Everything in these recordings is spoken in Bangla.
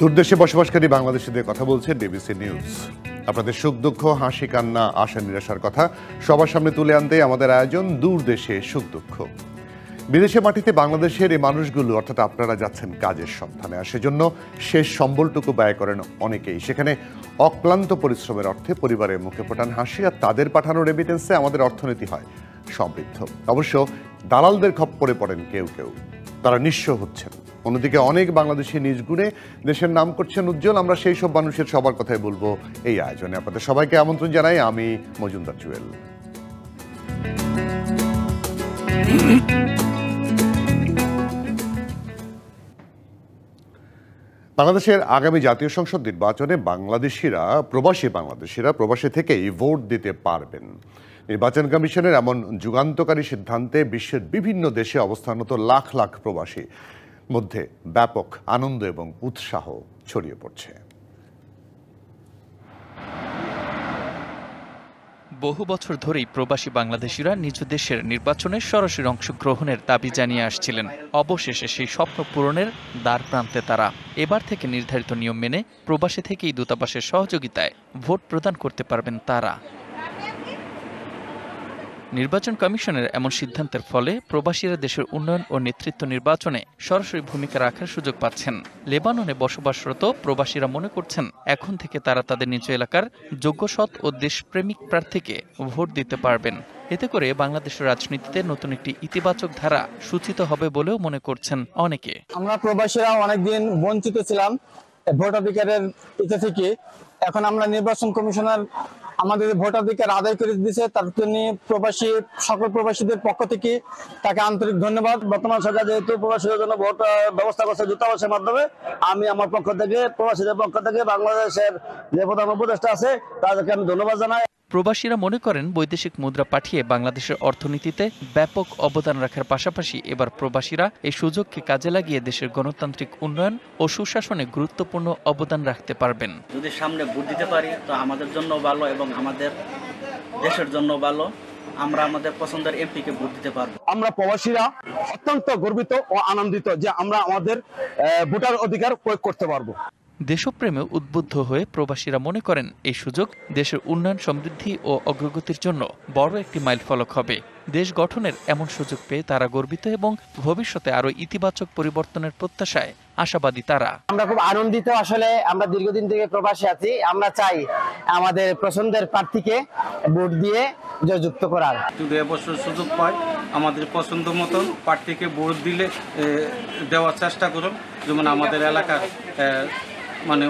দূরদেশে বসবাসকারী বাংলাদেশিদের কথা বলছে ডিবিসি নিউজ। আপনাদের সুখ দুঃখ, হাসি কান্না, আশা নিরাশার কথা সবার সামনে তুলে আনতে আমাদের আয়োজন দূরদেশে সুখ দুঃখ। বিদেশে মাটিতে বাংলাদেশের এই মানুষগুলো অর্থাৎ আপনারা যাচ্ছেন কাজের সন্ধানে, আর সেজন্য শেষ সম্বলটুকু ব্যয় করেন অনেকেই। সেখানে অক্লান্ত পরিশ্রমের অর্থে পরিবারের মুখে ফোটান হাসি, আর তাদের পাঠানো রেমিটেন্সে আমাদের অর্থনীতি হয় সমৃদ্ধ। অবশ্য দালালদের খপ্পরে পড়েন কেউ কেউ, তারা নিঃস্ব হচ্ছেন। অন্যদিকে অনেক বাংলাদেশি নিজ গুণে দেশের নাম করছেন উজ্জ্বল। আমরা সেই সব মানুষের সবার কথাই বলবো এই আয়োজনে। আপনাদের সবাইকে আমন্ত্রণ জানাই, আমি মজুমদার জুয়েল। বাংলাদেশের আগামী জাতীয় সংসদ নির্বাচনে প্রবাসী থেকেই ভোট দিতে পারবেন। নির্বাচন কমিশনের এমন যুগান্তকারী সিদ্ধান্তে বিশ্বের বিভিন্ন দেশে অবস্থানরত লাখ লাখ প্রবাসী মধ্যে ব্যাপক আনন্দ এবং উৎসাহ ছড়িয়ে পড়ছে। বহু বছর ধরেই প্রবাসী বাংলাদেশিরা নিজ দেশের নির্বাচনে সরাসরি অংশগ্রহণের দাবি জানিয়ে আসছিলেন। অবশেষে সেই স্বপ্ন পূরণের দ্বার প্রান্তে তারা। এবার থেকে নির্ধারিত নিয়ম মেনে প্রবাসী থেকেই দূতাবাসের সহযোগিতায় ভোট প্রদান করতে পারবেন তারা। নির্বাচন কমিশনের এমন সিদ্ধান্তের ফলে প্রবাসীরা দেশের উন্নয়ন ও নেতৃত্ব নির্বাচনে সরাসরি ভূমিকা রাখার সুযোগ পাচ্ছেন। লেবাননে বসবাসরত প্রবাসীরা মনে করছেন এখন থেকে তারা তাদের নিজ এলাকার যোগ্য, সৎ ও দেশপ্রেমিক প্রার্থীকে ভোট দিতে পারবেন। এতে করে বাংলাদেশের রাজনীতিতে নতুন একটি ইতিবাচক ধারা সূচিত হবে বলেও মনে করছেন অনেকে। আমরা প্রবাসীরা অনেকদিন বঞ্চিত ছিলাম ভোটাধিকারের থেকে। এখন আমরা নির্বাচন কমিশনার আমাদের ভোটাধিকার আদায় করে দিয়েছে, তার জন্য সকল প্রবাসীদের পক্ষ থেকে তাকে আন্তরিক ধন্যবাদ। বর্তমান সরকার যেহেতু প্রবাসীদের জন্য ভোট ব্যবস্থা করছে দূতাবাসের মাধ্যমে, আমি আমার পক্ষ থেকে প্রবাসীদের পক্ষ থেকে বাংলাদেশের যে প্রধান উপদেষ্টা আছে তাদেরকে আমি ধন্যবাদ জানাই। প্রবাসীরা মনে করেন বৈদেশিক মুদ্রা পাঠিয়ে বাংলাদেশের অর্থনীতিতে ব্যাপক অবদান রাখার পাশাপাশি এবার প্রবাসীরা এই সুযোগকে কাজে লাগিয়ে দেশের গণতান্ত্রিক উন্নয়ন ও সুশাসনে গুরুত্বপূর্ণ অবদান রাখতে পারবেন। যদি সামনে ভোট দিতে পারি তো আমাদের জন্য ভালো এবং আমাদের দেশের জন্য ভালো। আমরা আমাদের পছন্দের এমপিকে ভোট দিতে পারবো। আমরা প্রবাসীরা অত্যন্ত গর্বিত ও আনন্দিত যে আমরা আমাদের ভোটার অধিকার প্রয়োগ করতে পারবো। দেশপ্রেমে উদ্বুদ্ধ হয়ে প্রবাসীরা মনে করেন এই সুযোগ দেশের উন্নয়ন, সমৃদ্ধি ও অগ্রগতির জন্য বড় একটি মাইলফলক হবে। দেশ গঠনের এমন সুযোগ পেয়ে তারা গর্বিত এবং ভবিষ্যতে আরো ইতিবাচক পরিবর্তনের প্রত্যাশায় আশাবাদী তারা। আমরা খুব আনন্দিত। আসলে আমরা দীর্ঘদিন থেকে প্রবাসী আছি, আমরা চাই আমাদের পছন্দের প্রার্থীকে ভোট দিয়ে জয়যুক্ত করার। যদি এবছর সুযোগ পাই আমাদের পছন্দ মতো প্রার্থীকে ভোট দিলে দেওয়ার চেষ্টা করুন, যেমন আমাদের এলাকার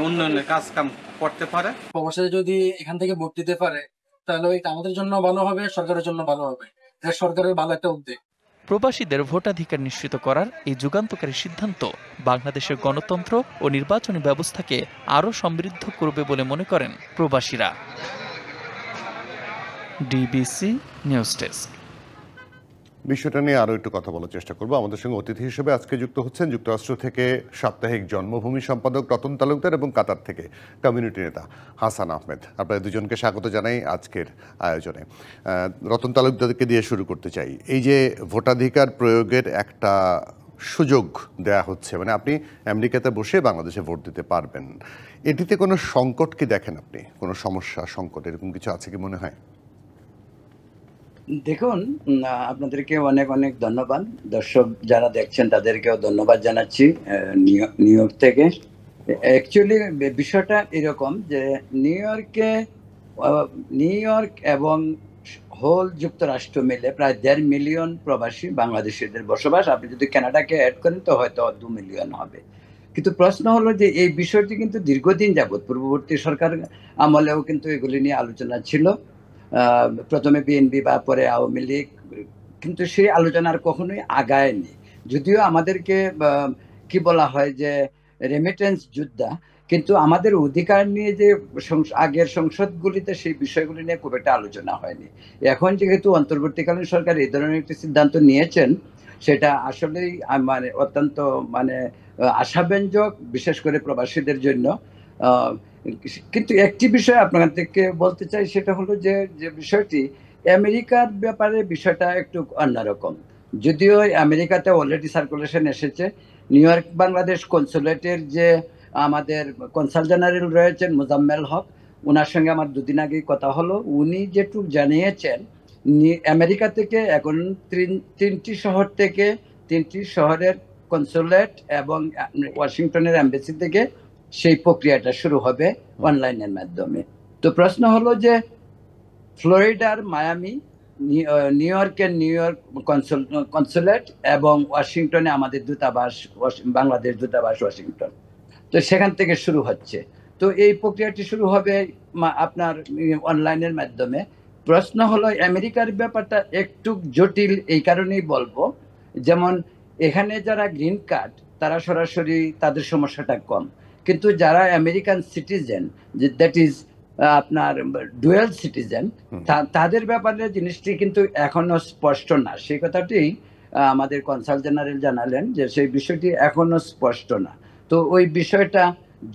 উন্নয়নের কাজ কাম করতে পারে। প্রবাসীরা যদি এখান থেকে ভোট দিতে পারে তাহলে এটা আমাদের জন্য ভালো হবে, সরকারের জন্য ভালো হবে। এটা সরকারের ভালো একটা উদ্যোগ। প্রবাসীদের ভোটাধিকার নিশ্চিত করার এই যুগান্তকারী সিদ্ধান্ত বাংলাদেশের গণতন্ত্র ও নির্বাচনী ব্যবস্থাকে আরও সমৃদ্ধ করবে বলে মনে করেন প্রবাসীরা। DBC news desk. বিষয়টা নিয়ে আরও একটু কথা বলার চেষ্টা করবো। আমাদের সঙ্গে অতিথি হিসেবে আজকে যুক্ত হচ্ছেন যুক্তরাষ্ট্র থেকে সাপ্তাহিক জন্মভূমি সম্পাদক রতন তালুকদার এবং কাতার থেকে কমিউনিটি নেতা হাসান আহমেদ। আপনাদের দুজনকে স্বাগত জানাই আজকের আয়োজনে। রতন তালুকদারকে দিয়ে শুরু করতে চাই। এই যে ভোটাধিকার প্রয়োগের একটা সুযোগ দেয়া হচ্ছে, আপনি আমেরিকাতে বসে বাংলাদেশে ভোট দিতে পারবেন, এটিতে কোনো সংকট কি দেখেন আপনি? কোনো সমস্যা, সংকট এরকম কিছু আছে কি মনে হয়? দেখুন, আপনাদেরকে অনেক অনেক ধন্যবাদ। দর্শক যারা দেখছেন তাদেরকেও ধন্যবাদ জানাচ্ছি নিউ ইয়র্ক থেকে। অ্যাকচুয়ালি বিষয়টা এরকম যে নিউ ইয়র্ক এবং হোল যুক্তরাষ্ট্র মিলে প্রায় 1.5 মিলিয়ন প্রবাসী বাংলাদেশিদের বসবাস। আপনি যদি কানাডাকে অ্যাড করেন তো হয়তো 2 মিলিয়ন হবে। কিন্তু প্রশ্ন হলো যে এই বিষয়টি কিন্তু দীর্ঘদিন যাবৎ পূর্ববর্তী সরকার আমলেও কিন্তু এগুলি নিয়ে আলোচনা ছিল। প্রথমে বিএনপি বা পরে আওয়ামী লীগ, কিন্তু সেই আলোচনার কখনোই আগায়নি। যদিও আমাদেরকে কি বলা হয় যে রেমিটেন্স যোদ্ধা, কিন্তু আমাদের অধিকার নিয়ে যে আগের সংসদগুলিতে সেই বিষয়গুলি নিয়ে খুব একটা আলোচনা হয়নি। এখন যেহেতু অন্তর্বর্তীকালীন সরকার এই ধরনের একটি সিদ্ধান্ত নিয়েছেন, সেটা আসলেই অত্যন্ত আশাব্যঞ্জক, বিশেষ করে প্রবাসীদের জন্য। কিন্তু একটি বিষয় আপনাদের থেকে বলতে চাই, সেটা হলো যে বিষয়টি আমেরিকার ব্যাপারে বিষয়টা একটু অন্যরকম। যদিও আমেরিকাতে অলরেডি সার্কুলেশন এসেছে, নিউ ইয়র্ক বাংলাদেশ কনসুলেটের যে আমাদের কনসাল জেনারেল রয়েছেন মুজাম্মেল হক, ওনার সঙ্গে আমার দুদিন আগেই কথা হলো। উনি যেটুকু জানিয়েছেন আমেরিকা থেকে এখন 3টি শহর থেকে 3টি শহরের কনসুলেট এবং ওয়াশিংটনের এমবাসি থেকে সেই প্রক্রিয়াটা শুরু হবে অনলাইনের মাধ্যমে। তো প্রশ্ন হলো যে ফ্লোরিডার মায়ামি, নিউ ইয়র্ক কনসুলেট এবং ওয়াশিংটনে আমাদের দূতাবাস, বাংলাদেশ দূতাবাস ওয়াশিংটন, তো সেখান থেকে শুরু হচ্ছে। তো এই প্রক্রিয়াটি শুরু হবে আপনার অনলাইনের মাধ্যমে। প্রশ্ন হলো আমেরিকার ব্যাপারটা একটু জটিল, এই কারণেই বলবো, যেমন এখানে যারা গ্রিন কার্ড তারা সরাসরি তাদের সমস্যাটা কম, কিন্তু যারা আমেরিকান সিটিজেন, দ্যাট ইজ আপনার ডুয়েল সিটিজেন, তাদের ব্যাপারে জিনিসটি কিন্তু এখনো স্পষ্ট না। সেই কথাটি আমাদের কনসাল জেনারেল জানালেন যে সেই বিষয়টি এখনো স্পষ্ট না। তো ওই বিষয়টা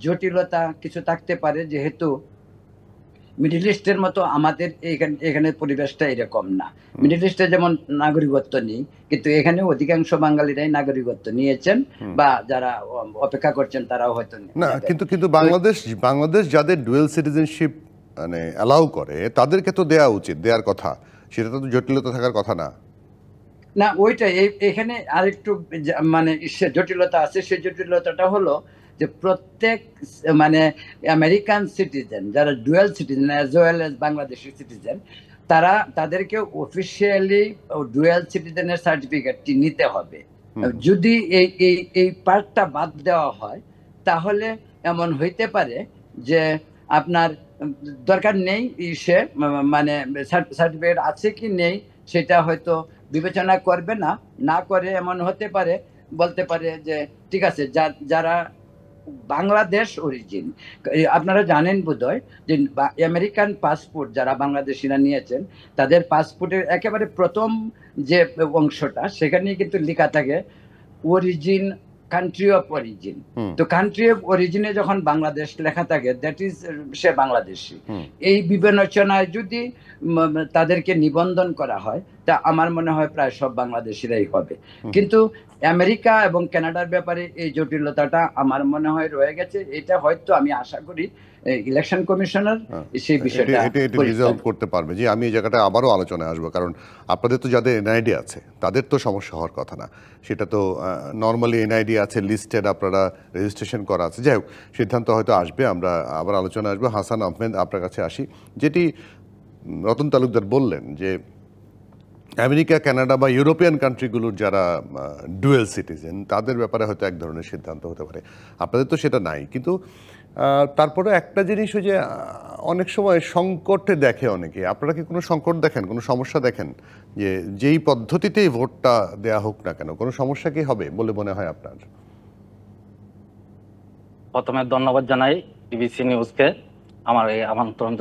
জটিলতা কিছু থাকতে পারে, যেহেতু মিডল ইস্টের মতো আমাদের এখানে পরিবেশটা এরকম না। মিডল ইস্টে যেমন নাগরিকত্ব নেই, কিন্তু এখানে অধিকাংশ বাঙালিরাই নাগরিকত্ব নিয়েছেন, বা যারা অপেক্ষা করছেন তারাও হয়তো না। কিন্তু বাংলাদেশ যাদের ডুয়েল সিটিজেনশিপ মানে অ্যালাউ করে তাদেরকে তো দেওয়া উচিত, দেওয়ার কথা, সেটা তো জটিলতা থাকার কথা না। না, ওইটাই এখানে আরেকটু মানে জটিলতা আছে। সেই জটিলতাটা হলো যে প্রত্যেক মানে আমেরিকান সিটিজেন যারা dual citizen as well as Bangladeshi citizen, তাদেরকে অফিসিয়ালি ডুয়েল সিটিজেনের সার্টিফিকেটটি নিতে হবে। যদি এই পার্টটা বাদ দেওয়া হয়, তাহলে এমন হইতে পারে যে আপনার দরকার নেই, সে মানে সার্টিফিকেট আছে কি নেই সেটা হয়তো বিবেচনা করবে না, না করে এমন হতে পারে, বলতে পারে যে ঠিক আছে, যারা বাংলাদেশ অরিজিন, আপনারা জানেন বোধহয় যে আমেরিকান পাসপোর্ট যারা বাংলাদেশিরা নিয়েছেন, তাদের পাসপোর্টের একেবারে প্রথম যে অংশটা সেখানে কিন্তু লেখা থাকে অরিজিন, কান্ট্রি অফ অরিজিন। তো কান্ট্রি অফ অরিজিনে যখন বাংলাদেশ লেখা থাকে, দ্যাট ইজ সে বাংলাদেশি। এই বিবেচনায় যদি তাদেরকে নিবন্ধন করা হয়, তা আমার মনে হয় প্রায় সব বাংলাদেশিরাই হবে। কিন্তু আমেরিকা এবং কানাডার ব্যাপারে এই জটিলতাটা আমার মনে হয় রয়ে গেছে। এটা হয়তো আমি আশা করি ইলেকশন কমিশনার সেই বিষয়টা রিজলভ করতে পারবে। যে আমি এই জায়গাটা আবারও আলোচনায় আসবো, কারণ আপনাদের তো যাদের এনআইডি আছে তাদের তো সমস্যা হওয়ার কথা না। সেটা তো নর্মালি এনআইডি আছে, লিস্টেড, আপনারা রেজিস্ট্রেশন করা আছে। যাই হোক, সিদ্ধান্ত হয়তো আসবে, আমরা আবার আলোচনা আসবো। হাসান আহমেদ, আপনার কাছে আসি। যেটি রতন তালুকদার বললেন যে আমেরিকা, কানাডা বা ইউরোপিয়ান কান্ট্রিগুলোর যারা ডুয়েল সিটিজেন তাদের ব্যাপারে হয়তো এক ধরনের সিদ্ধান্ত হতে পারে, আপনাদের তো সেটা নাই। কিন্তু তারপরে একটা জিনিস যে অনেক সময় সংকটে দেখে অনেকে, আপনারা কি কোনো সংকট দেখেন, কোনো সমস্যা দেখেন যে যেই পদ্ধতিতেই ভোটটা দেয়া হোক না কেন কোনো সমস্যা কি হবে বলে মনে হয় আপনার? প্রথমে ধন্যবাদ জানাই বিবিসি নিউজকে আমার এই আমন্ত্রণ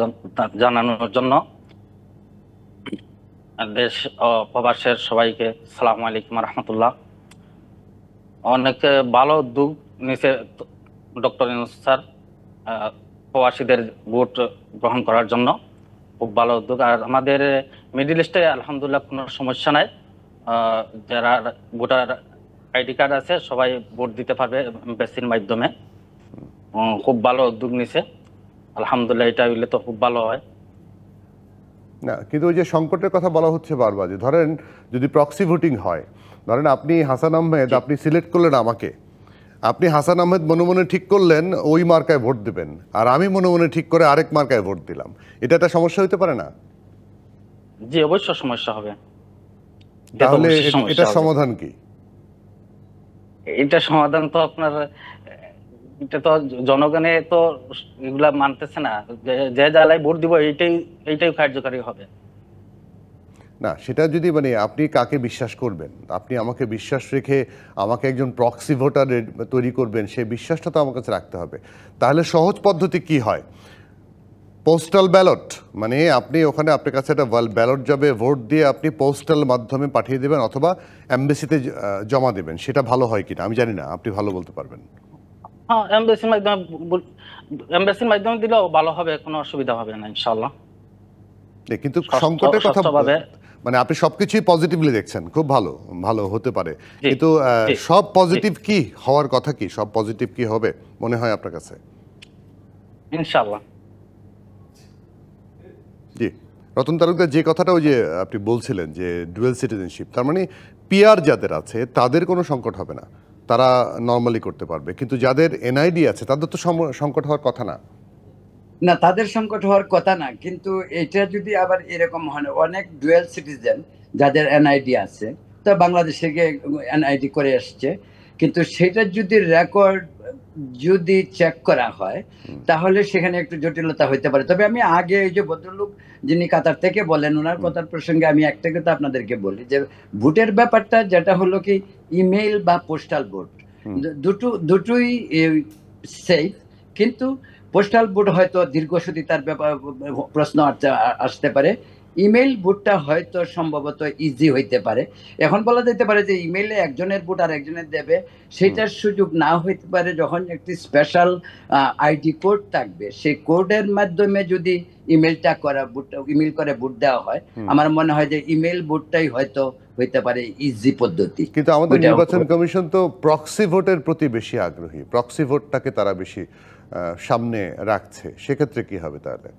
জানানোর জন্য। দেশ ও প্রবাসের সবাইকে সালামু আলাইকুম রহমতুল্লাহ। অনেক ভালো উদ্যোগ নিয়েছে ডক্টর ইউনূস স্যার প্রবাসীদের ভোট গ্রহণ করার জন্য, খুব ভালো উদ্যোগ। আর আমাদের মিডল ইস্টে আলহামদুলিল্লাহ কোনো সমস্যা নাই, যারা ভোটার আইডি কার্ড আছে সবাই ভোট দিতে পারবে এমবাসির মাধ্যমে। খুব ভালো উদ্যোগ নিছে আলহামদুলিল্লাহ, এটা হইলে তো খুব ভালো হয়। না, কিন্তু ওই যে সংকটের কথা বলা হচ্ছে বারবার, যে ধরেন যদি প্রক্সি ভোটিং হয়, ধরেন আপনি হাসান আহমেদ, আপনি সিলেক্ট করলেন আমাকে, আপনি হাসান আহমেদ মনে মনে ঠিক করলেন ওই মার্কায় ভোট দেবেন, আর আমি মনে মনে ঠিক করে আরেক মার্কায় ভোট দিলাম, এটা একটা সমস্যা হতে পারে না? জি অবশ্যই সমস্যা হবে। তাহলে এটা সমাধান কি? এটা সমাধান তো আপনার, এটা তো জনগণে তো এগুলা মানতেছে না, যে জ্বালায় ভোট দিব এইটাই কার্যকারী হবে না। সেটা যদি মানে আপনি কাকে বিশ্বাস করবেন, আপনি আমাকে বিশ্বাস রেখে আমাকে একজন প্রক্সি ভোটার তৈরি করবেন, সেই বিশ্বাসটা তো আমার কাছে রাখতে হবে। তাহলে সহজ পদ্ধতি কি হয়? পোস্টাল ব্যালট, মানে আপনি ওখানে আপনার কাছে একটা ব্যালট যাবে, ভোট দিয়ে আপনি পোস্টাল মাধ্যমে পাঠিয়ে দেবেন অথবা এমবেসিতে জমা দেবেন। সেটা ভালো হয় কিনা আমি জানি না, আপনি ভালো বলতে পারবেন। হ্যাঁ, এমবেসির মাধ্যমে দিলেও ভালো হবে, কোনো অসুবিধা হবে না ইনশাআল্লাহ। কিন্তু সংকটের কথা মানে আপনি সবকিছুই পজিটিভলি দেখছেন, খুব ভালো, ভালো হতে পারে, জি, কিন্তু জি, সব পজিটিভ কি হওয়ার কথা, কি সব পজিটিভ কি হবে মনে হয় আপনার কাছে? ইনশাআল্লাহ। জি, রতন তালুকদার, যে কথাটা ওই যে আপনি বলছিলেন যে ডুয়েল সিটিজেনশিপ, তার মানে পিআর যাদের আছে তাদের কোনো সংকট হবে না, তারা নর্মালি করতে পারবে, কিন্তু যাদের এনআইডি আছে তাদের তো সংকট হওয়ার কথা না। না, তাদের সংকট হওয়ার কথা না, কিন্তু এটা যদি আবার এরকম হয়, অনেক ডুয়েল সিটিজেন যাদের এনআইডি আছে, তো বাংলাদেশে গিয়ে এনআইডি করে আসছে, কিন্তু সেটা যদি রেকর্ড যদি চেক করা হয় তাহলে সেখানে একটু জটিলতা হইতে পারে। তবে আমি আগে এই যে ভদ্রলোক যিনি কাতার থেকে বলেন, ওনার কথার প্রসঙ্গে আমি একটা কথা আপনাদেরকে বলি যে ভোটের ব্যাপারটা যেটা হলো কি ইমেইল বা পোস্টাল ভোট দুটোই সেফ, কিন্তু পোস্টাল ভোট হয়তো দীর্ঘসূত্রিতার ব্যাপার প্রশ্ন আসতে পারে, ইমেইল ভোটটা হয়তো সম্ভবত ইজি হইতে পারে। এখন বলা যেতে পারে যে ইমেইলে একজনের ভোট আর একজনের দেবে, সেটার সুযোগ না হইতে পারে যখন একটি স্পেশাল আইডি কোড থাকবে, সেই কোডের মাধ্যমে যদি ইমেইলটা করা ইমেইল করে ভোট দেওয়া হয়, আমার মনে হয় যে ইমেইল ভোটটাই হয়তো হইতে পারে ইজি পদ্ধতি। কিন্তু আমাদের নির্বাচন কমিশন তো প্রক্সি ভোটের প্রতি বেশি আগ্রহী, প্রক্সি ভোটটাকে তারা বেশি সামনে রাখছে, সেক্ষেত্রে কি হবে তাহলে?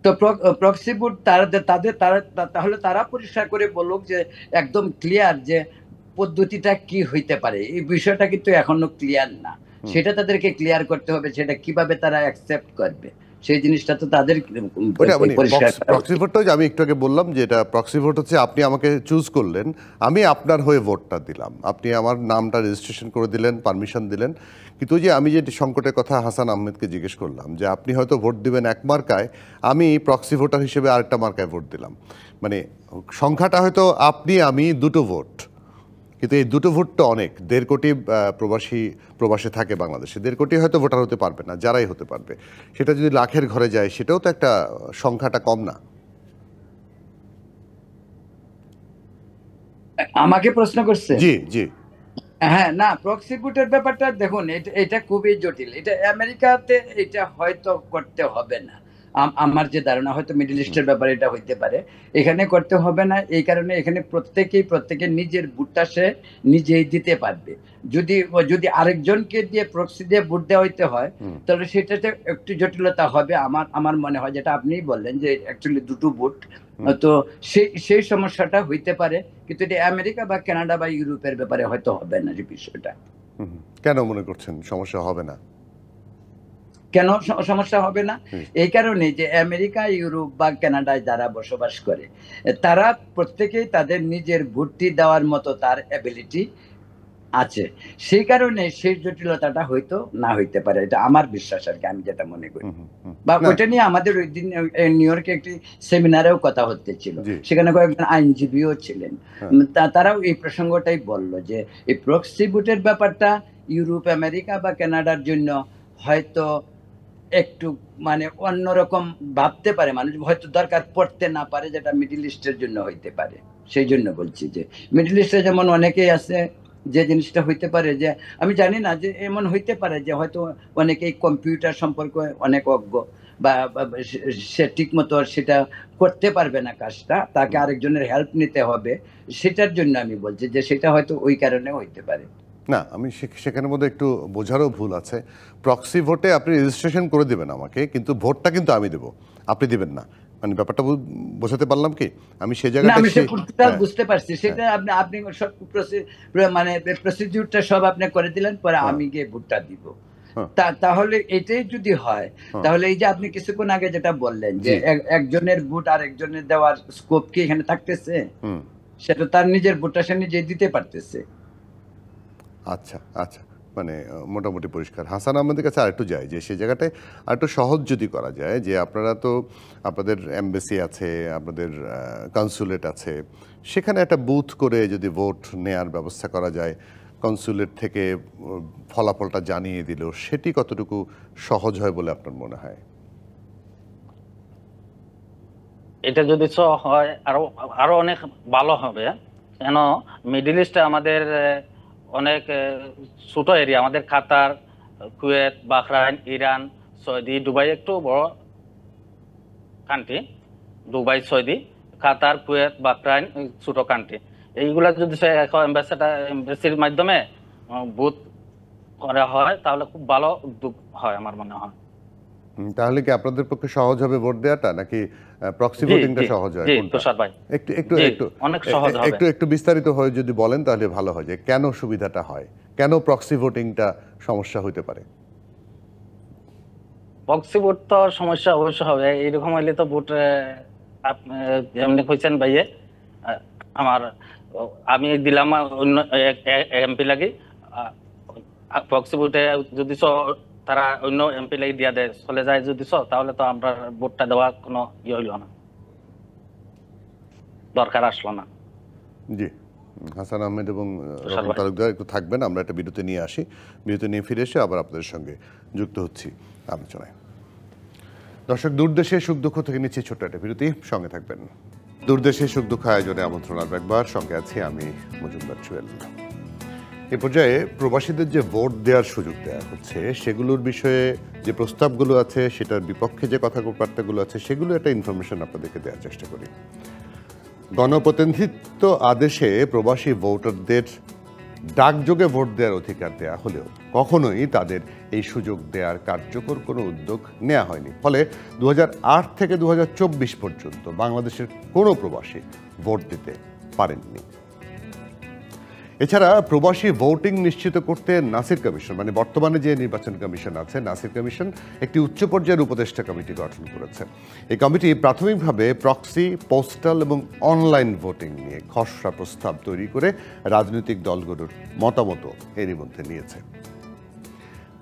তো প্রক্সি ভোট তাহলে তারা পরিষ্কার করে বলুক যে একদম ক্লিয়ার যে পদ্ধতিটা কি হইতে পারে, এই বিষয়টা কিন্তু এখনো ক্লিয়ার না, সেটা তাদেরকে ক্লিয়ার করতে হবে, সেটা কিভাবে তারা অ্যাকসেপ্ট করবে সেই জিনিসটা তো তাদের পরিষ্কার। প্রক্সি ভোটটা আমি একটু আগে বললাম যে এটা প্রক্সি ভোট হচ্ছে আপনি আমাকে চুজ করলেন, আমি আপনার হয়ে ভোটটা দিলাম, আপনি আমার নামটা রেজিস্ট্রেশন করে দিলেন, পারমিশন দিলেন, কিন্তু যে আমি যে সংকটের কথা হাসান আহমেদকে জিজ্ঞেস করলাম যে আপনি হয়তো ভোট দিবেন এক মার্কায়, আমি প্রক্সি ভোটার হিসেবে আরেকটা মার্কায় ভোট দিলাম, মানে সংখ্যাটা হয়তো আপনি আমি দুটো ভোট, কিন্তু এই দুটো ভোট তো অনেক, 1.5 কোটি প্রবাসে থাকে বাংলাদেশে, 1.5 কোটি হয়তো ভোটার হতে পারবে না, যারাই হতে পারবে, সেটা যদি লাখের ঘরে যায় সেটাও তো একটা সংখ্যাটা কম না। আমাকে প্রশ্ন করছে? জি জি, হ্যাঁ, না, প্রক্সি ভোটের ব্যাপারটা দেখুন, এটা খুবই জটিল, এটা আমেরিকাতে এটা হয়তো করতে হবে না, আমার যে ধারণা, হয়তো মিডল ইস্টের ব্যাপারে এটা হইতে পারে, এখানে করতে হবে না, এই কারণে এখানে প্রত্যেকের নিজের ভোটটা সে নিজেই দিতে পারবে। যদি আরেকজনকে দিয়ে প্রক্সি দিয়ে ভোট দেওয়া হইতে হয় তাহলে সেটাতে একটু জটিলতা হবে, আমার মনে হয়, যেটা আপনিই বললেন যে অ্যাকচুয়ালি দুটো ভোট, তো সেই সমস্যাটা হইতে পারে, কিন্তু এটা আমেরিকা বা কানাডা বা ইউরোপের ব্যাপারে হয়তো হবে না যে বিষয়টা। কেন মনে করছেন সমস্যা হবে না? কেন সমস্যা হবে না? এই কারণে যে আমেরিকা, ইউরোপ বা কানাডায় যারা বসবাস করে, তারা প্রত্যেকেই তাদের নিজের ভোটটি দেওয়ার মতো তার অ্যাবিলিটি আছে, সেই কারণে সেই জটিলতাটা হয়তো না হইতে পারে, এটা আমার বিশ্বাস আর কি, আমি যেটা মনে করি। বা ওইটা নিয়ে আমাদের ওই দিন নিউ ইয়র্কে একটি সেমিনারেও কথা হচ্ছিল, সেখানে কয়েকজন আইনজীবীও ছিলেন, তারাও এই প্রসঙ্গটাই বললো যে এই প্রক্সি ভোটের ব্যাপারটা ইউরোপ, আমেরিকা বা কানাডার জন্য হয়তো একটু মানে অন্যরকম ভাবতে পারে, মানুষ হয়তো দরকার পড়তে না পারে, যেটা মিডল ইস্টের জন্য হইতে পারে। সেই জন্য বলছি যে মিডল ইস্টে যেমন অনেকেই আছে যে জিনিসটা হইতে পারে, যে আমি জানি না, যে এমন হইতে পারে যে হয়তো অনেকেই কম্পিউটার সম্পর্কে অনেক অজ্ঞ, বা সে ঠিক মতো সেটা করতে পারবে না কাজটা, তাকে আরেকজনের হেল্প নিতে হবে, সেটার জন্য আমি বলছি যে সেটা হয়তো ওই কারণে হইতে পারে। না, আমি সেখানের মধ্যে একটু বোঝারও ভুল আছে। প্রক্সি ভোটে আপনি রেজিস্ট্রেশন করে দিবেন আমাকে, কিন্তু ভোটটা কিন্তু আমি দেব, আপনি দিবেন না, মানে ব্যাপারটা বোঝাতে পারলাম কি? আমি সেই জায়গাটা বুঝতে পারছি, সেটা আপনি সব মানে প্রসিডিউরটা সব আপনি করে দিলেন, পরে আমি গিয়ে ভোটটা দিব, তাহলে এটাই যদি হয়, তাহলে এই যে আপনি কিছুক্ষণ আগে যেটা বললেন যে একজনের ভোট আর একজনের দেওয়ার স্কোপ কি এখানে থাকতেছে, সেটা তার নিজের ভোটটা সে নিজে দিতে পারতেছে। আচ্ছা আচ্ছা, মানে মোটামুটি পরিষ্কার। হাসান আহমেদের কাছে আরেকটু যায় যে সেই জায়গাটায় আরেকটু সহজ যদি করা যায়, যে আপনারা তো আপনাদের এমবেসি আছে, আপনাদের কনসুলেট আছে, সেখানে একটা বুথ করে যদি ভোট নেয়ার ব্যবস্থা করা যায়, কনসুলেট থেকে ফলাফলটা জানিয়ে দিল, সেটি কতটুকু সহজ হয় বলে আপনার মনে হয়? এটা যদি হয় আরো অনেক ভালো হবে, কেন মিডল ইস্টে আমাদের অনেক ছোট এরিয়া, আমাদের Qatar, Kuwait, Bahrain, Iran, Saudi, Dubai একটু বড় country, Dubai, Saudi, Qatar, Kuwait, Bahrain, ছোট কান্ট্রি, এইগুলা যদি এম্বাসির মাধ্যমে বুথ করা হয় তাহলে খুব ভালো উদ্যোগ হয় আমার মনে হয়। তাহলে কি আপনাদের পক্ষে সহজ হবে ভোট দেওয়াটা, নাকি প্রক্সি ভোটিংটা সহজ হয়? একটু একটু একটু অনেক সহজ হবে। একটু একটু বিস্তারিত হয়ে যদি বলেন তাহলে ভালো হয়, যে কেন সুবিধাটা হয়, কেন প্রক্সি ভোটিংটা সমস্যা হতে পারে? প্রক্সি ভোট তো সমস্যা অবশ্য হবে, এইরকম হইলে তো ভোট যেমনি কইছেন ভাইয়ে, আমি দিলাম অন্য এমপি লাগি, প্রক্সি ভোটে যদি তারা অন্য এমপি লাগি দিয়া দেয়, চলে যায় যদি তাহলে তো আমরা ভোটটা দেওয়া কোনো হইল না, দরকার আসলো না। জি, হাসান আহমেদ এবং রতন তালুকদার একটু থাকবেন, আমরা একটা বিরতি নিয়ে আসি, বিরতি নিয়ে ফিরে এসে আবার আপনাদের সঙ্গে যুক্ত হচ্ছি আলোচনায়। দর্শক, দূরদেশে সুখ দুঃখ থেকে নিচ্ছি ছোট্ট একটা বিরতি, সঙ্গে থাকবেন। দূরদেশে সুখ দুঃখ আয়োজনে আমন্ত্রণ আর একবার, সঙ্গে আছি আমি মজুমদার জুয়েল। এ পর্যায়ে প্রবাসীদের যে ভোট দেওয়ার সুযোগ দেওয়া হচ্ছে সেগুলোর বিষয়ে যে প্রস্তাবগুলো আছে, সেটার বিপক্ষে যে কথাবার্তাগুলো আছে, সেগুলো একটা ইনফরমেশন আপনাদেরকে দেওয়ার চেষ্টা করি। গণপ্রতিনিধিত্ব আদেশে প্রবাসী ভোটারদের ডাকযোগে ভোট দেওয়ার অধিকার দেওয়া হলেও কখনোই তাদের এই সুযোগ দেওয়ার কার্যকর কোনো উদ্যোগ নেওয়া হয়নি। ফলে 2008 থেকে 2024 পর্যন্ত বাংলাদেশের কোনো প্রবাসী ভোট দিতে পারেননি। এছাড়া প্রবাসী ভোটিং নিশ্চিত করতে নাসির কমিশন, মানে বর্তমানে যে নির্বাচন কমিশন আছে, নাসির কমিশন একটি উচ্চ পর্যায়ের উপদেষ্টা কমিটি গঠন করেছে। এই কমিটি প্রাথমিকভাবে প্রক্সি, পোস্টাল এবং অনলাইন ভোটিং নিয়ে খসড়া প্রস্তাব তৈরি করে রাজনৈতিক দলগুলোর মতামত এরই মধ্যে নিয়েছে।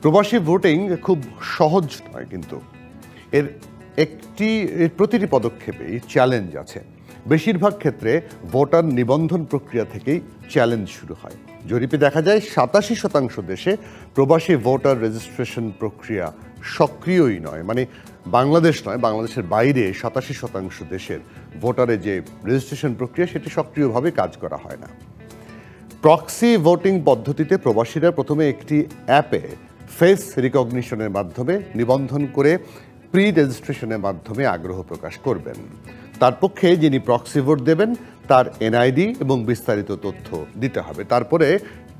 প্রবাসী ভোটিং খুব সহজ নয়, কিন্তু এর প্রতিটি পদক্ষেপেই চ্যালেঞ্জ আছে। বেশিরভাগ ক্ষেত্রে ভোটার নিবন্ধন প্রক্রিয়া থেকেই চ্যালেঞ্জ শুরু হয়। জরিপে দেখা যায় 87% দেশে প্রবাসী ভোটার রেজিস্ট্রেশন প্রক্রিয়া সক্রিয়ই নয়, মানে বাংলাদেশ নয়, বাংলাদেশের বাইরে 87% দেশের ভোটারের যে রেজিস্ট্রেশন প্রক্রিয়া সেটি সক্রিয়ভাবে কাজ করা হয় না। প্রক্সি ভোটিং পদ্ধতিতে প্রবাসীরা প্রথমে একটি অ্যাপে ফেস রিকগনিশনের মাধ্যমে নিবন্ধন করে প্রি রেজিস্ট্রেশনের মাধ্যমে আগ্রহ প্রকাশ করবেন। তার পক্ষে যিনি প্রক্সি ভোট দেবেন তার এনআইডি এবং বিস্তারিত তথ্য দিতে হবে। তারপরে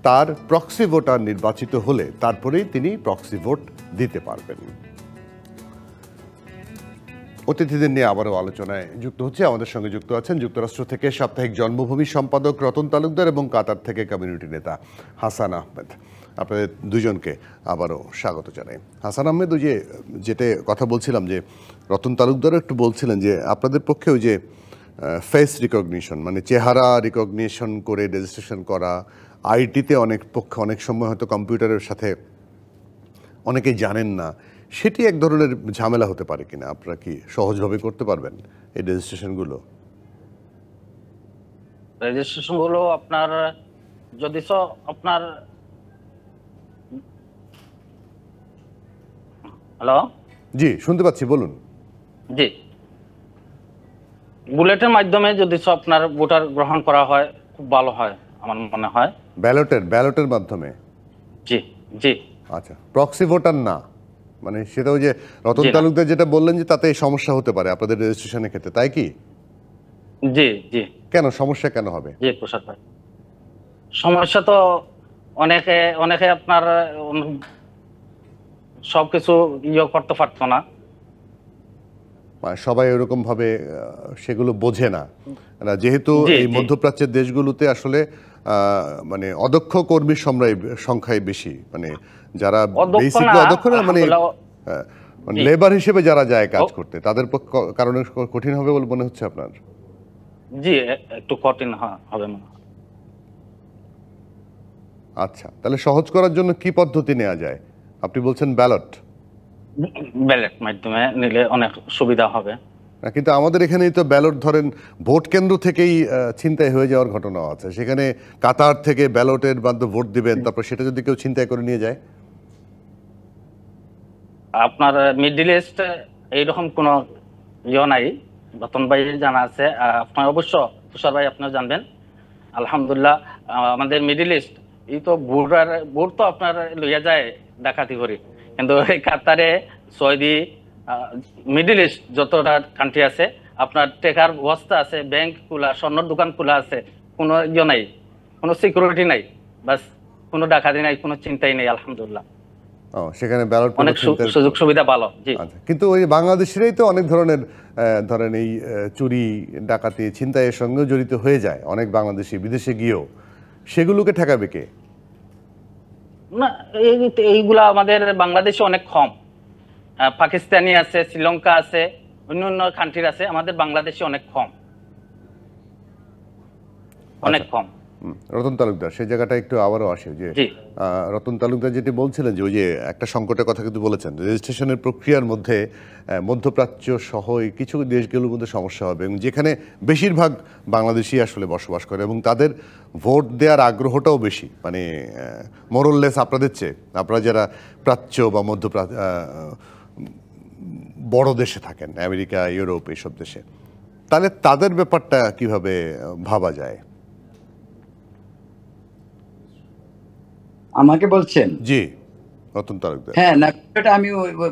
তার প্রক্সি ভোটার নির্বাচিত হলে তারপরেই তিনি প্রক্সি ভোট দিতে পারবেন। অতিথিদের নিয়ে আবারও আলোচনায় যুক্ত হচ্ছে। আমাদের সঙ্গে যুক্ত আছেন যুক্তরাষ্ট্র থেকে সাপ্তাহিক জন্মভূমি সম্পাদক রতন তালুকদার এবং কাতার থেকে কমিউনিটি নেতা হাসান আহমেদ। আপনাদের দুজনকে আবারও স্বাগত জানাই। হাসান আহমেদ, ওই যেটা কথা বলছিলাম, যে রতন তালুকদারও একটু বলছিলেন যে আপনাদের পক্ষে ওই যে ফেস রিকগনিশন, মানে চেহারা রিকগনিশন করে রেজিস্ট্রেশন করা, আইটিতে অনেক সময় হয়তো কম্পিউটারের সাথে অনেকেই জানেন না, সেটি এক ধরনের ঝামেলা হতে পারে কিনা? আপনারা কি সহজভাবে করতে পারবেন এই রেজিস্ট্রেশনগুলো? রেজিস্ট্রেশনগুলো আপনার যদি আপনার হ্যালো, জি শুনতে পাচ্ছি, বলুন। জি, বুলেটের মাধ্যমে যদি আপনার ভোটার গ্রহণ করা হয় খুব ভালো হয় আমার মনে হয়। ব্যালটের মাধ্যমে? জি জি। আচ্ছা, প্রক্সি ভোটার না, মানে সেটা ওই যে রতন তালুকদার যেটা বললেন যে তাতে সমস্যা হতে পারে আপনাদের রেজিস্ট্রেশনের ক্ষেত্রে, তাই কি? জি জি। কেন সমস্যা কেন হবে? জি প্রসাদ ভাই, সমস্যা তো অনেকে আপনার সবকিছু করতে পারতো না, সবাই এরকম ভাবে সেগুলো বোঝে না, যেহেতু এই মধ্যপ্রাচ্যের দেশগুলোতে আসলে মানে অদক্ষ কর্মীর সংখ্যাই বেশি, মানে যারা বেসিকলি অদক্ষ না, মানে লেবার হিসেবে যারা যায় কাজ করতে, তাদের কারণে কঠিন হবে বলে মনে হচ্ছে আপনার? জি, একটু কঠিন হবে মনে হয়। আচ্ছা, তাহলে সহজ করার জন্য কি পদ্ধতি নেওয়া যায়? আপনি বলছেন ব্যালট মাধ্যমে নিলে অনেক সুবিধা হবে। কিন্তু আমাদের এখানেই তো ব্যালট, ধরেন ভোট কেন্দ্র থেকেই ছিনতাই হয়ে যাওয়ার ঘটনাও আছে। সেখানে কাতার থেকে ব্যালটের মাধ্যমে ভোট দিবেন, তারপর সেটা যদি কেউ ছিনতাই করে নিয়ে যায়? আপনার মিডল ইস্ট এইরকম কোনো নাই, রতন ভাই জানা আছে, আপনার অবশ্য তুষার ভাই আপনিও জানবেন। আলহামদুলিল্লাহ আমাদের মিডল ইস্ট এই তো ভোট তো আপনার লইয়া যায় ডাকাতি করে, কিন্তু কাতারে, সৌদি, মিডল ইস্ট যতটা কান্ট্রি আছে আপনার টেকার বস্তা আছে, ব্যাংক খোলা, স্বর্ণর দোকান খোলা আছে, কোনো ইয়ে নাই, কোনো সিকিউরিটি নাই, বাস কোনো ডাকাতি নাই, কোনো চিন্তাই নেই, আলহামদুলিল্লাহ। সেখানে ব্যালট অনেক সুযোগ সুবিধা ভালো। জি, কিন্তু ওই বাংলাদেশেরই তো অনেক ধরনের ধরেন এই চুরি ডাকাতি ছিনতাইয়ের সঙ্গে জড়িত হয়ে যায় অনেক বাংলাদেশি বিদেশে গিয়েও, সেগুলোকে ঠেকাবে কে? না, এইগুলা আমাদের বাংলাদেশে অনেক কম। পাকিস্তানি আছে, শ্রীলঙ্কা আছে, অন্য কান্ট্রির আছে, আমাদের বাংলাদেশে অনেক কম, অনেক কম। রতন তালুকদার, সেই জায়গাটা একটু আবারও আসে যে রতন তালুকদার যেটি বলছিলেন যে ওই যে একটা সংকটের কথা কিন্তু বলেছেন, রেজিস্ট্রেশনের প্রক্রিয়ার মধ্যে মধ্যপ্রাচ্য সহ কিছু দেশগুলোর মধ্যে সমস্যা হবে এবং যেখানে বেশিরভাগ বাংলাদেশি আসলে বসবাস করে এবং তাদের ভোট দেওয়ার আগ্রহটাও বেশি, মানে মোরললেস আপনাদের চেয়ে, আপনারা যারা প্রাচ্য বা বড় দেশে থাকেন, আমেরিকা, ইউরোপ, এইসব দেশে, তাহলে তাদের ব্যাপারটা কিভাবে ভাবা যায়? আমাকে বলছেন? জি, রতন তালুকদার। হ্যাঁ, না, আমি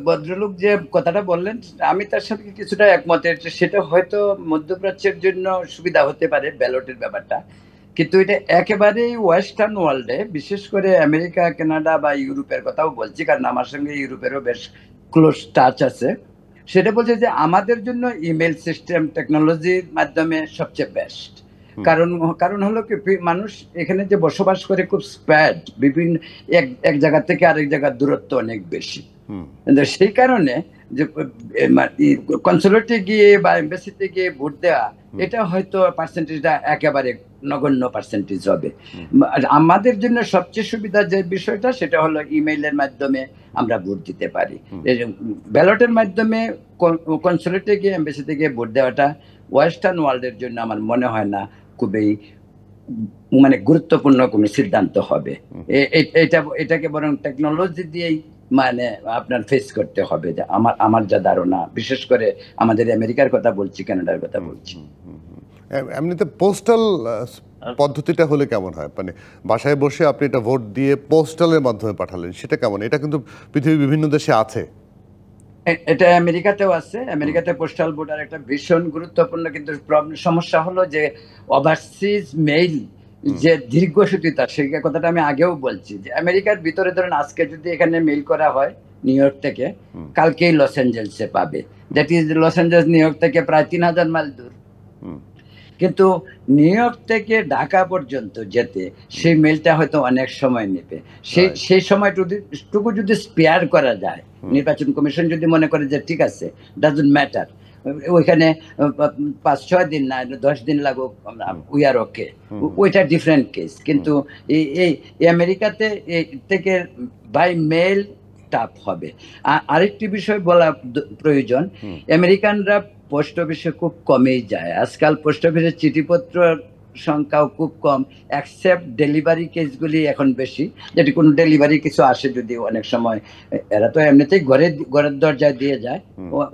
ভদ্রলোক যে কথাটা বললেন আমি তার সাথে কিছুটা একমত। সেটা হয়তো মধ্যপ্রাচ্যের জন্য সুবিধা হতে পারে ব্যালটের ব্যাপারটা, কিন্তু এটা একেবারেই ওয়েস্টার্ন ওয়ার্ল্ডে, বিশেষ করে আমেরিকা, কানাডা বা ইউরোপের কথাও বলছি, কারণ আমার সঙ্গে ইউরোপেরও বেশ ক্লোজ টাচ আছে। সেটা বলছে যে আমাদের জন্য ইমেল সিস্টেম টেকনোলজির মাধ্যমে সবচেয়ে বেস্ট। কারণ হলো কি, মানুষ এখানে যে বসবাস করে খুব স্প্যাড, বিভিন্ন এক জায়গা থেকে আরেক জায়গার দূরত্ব অনেক বেশি। সেই কারণে যে কনসুলেটে গিয়ে বা এমবাসিতে গিয়ে ভোট দেওয়া, এটা হয়তো পার্সেন্টেজটা একেবারে নগণ্য পার্সেন্টেজ হবে। আমাদের জন্য সবচেয়ে সুবিধা যে বিষয়টা, সেটা হলো ইমেইলের মাধ্যমে আমরা ভোট দিতে পারি। ব্যালটের মাধ্যমে কনসুলেটে গিয়ে এমবাসিতে গিয়ে ভোট দেওয়াটা ওয়েস্টার্ন ওয়ার্ল্ডের জন্য আমার মনে হয় না খুবই মানে গুরুত্বপূর্ণ কোনো সিদ্ধান্ত হবে। এটাকে বরং টেকনোলজি দিয়েই মানে আপনার ফেস করতে হবে, যে আমার যা ধারণা, বিশেষ করে আমাদের আমেরিকার কথা বলছি, কানাডার কথা বলছি। এমনিতে পোস্টাল পদ্ধতিটা হলে কেমন হয়? মানে বাসায় বসে আপনি এটা ভোট দিয়ে পোস্টালের মাধ্যমে পাঠালেন, সেটা কেমন? এটা কিন্তু পৃথিবীর বিভিন্ন দেশে আছে। এটা আমেরিকাতেও আছে। আমেরিকাতে পোস্টাল ভোটার একটা ভীষণ গুরুত্বপূর্ণ, কিন্তু সমস্যা হলো যে ওভারসিজ মেইল যে দীর্ঘসূত্রিতা, সেই কথাটা আমি আগেও বলছি, যে আমেরিকার ভিতরে ধরেন আজকে যদি এখানে মেইল করা হয় নিউ ইয়র্ক থেকে, কালকেই লস অ্যাঞ্জেলসে পাবে। That is Los Angeles New York থেকে প্রায় 3000 মাইল দূর। কিন্তু নিউ ইয়র্ক থেকে ঢাকা পর্যন্ত যেতে সেই মেলটা হয়তো অনেক সময় নেবে। সেই সময়টুকু যদি স্পেয়ার করা যায়, নির্বাচন কমিশন যদি মনে করে যে ঠিক আছে, ডাজন্ট ম্যাটার, ওইখানে 5-6 দিন না 10 দিন লাগুক, উই আর ওকে, ওইটা ডিফারেন্ট কেস। কিন্তু এই আমেরিকাতে থেকে বাই মেল টাফ হবে। আরেকটি বিষয় বলা প্রয়োজন, আমেরিকানরা পোস্ট অফিসে খুব কমই যায় আজকাল। পোস্ট অফিসের চিঠিপত্র সংখ্যাও খুব কম, অ্যাকসেপ্ট ডেলিভারি কেসগুলি এখন বেশি। যেটি কোনো ডেলিভারি কিছু আসে, যদি অনেক সময় এরা তো এমনিতেই ঘরের দরজায় দিয়ে যায়,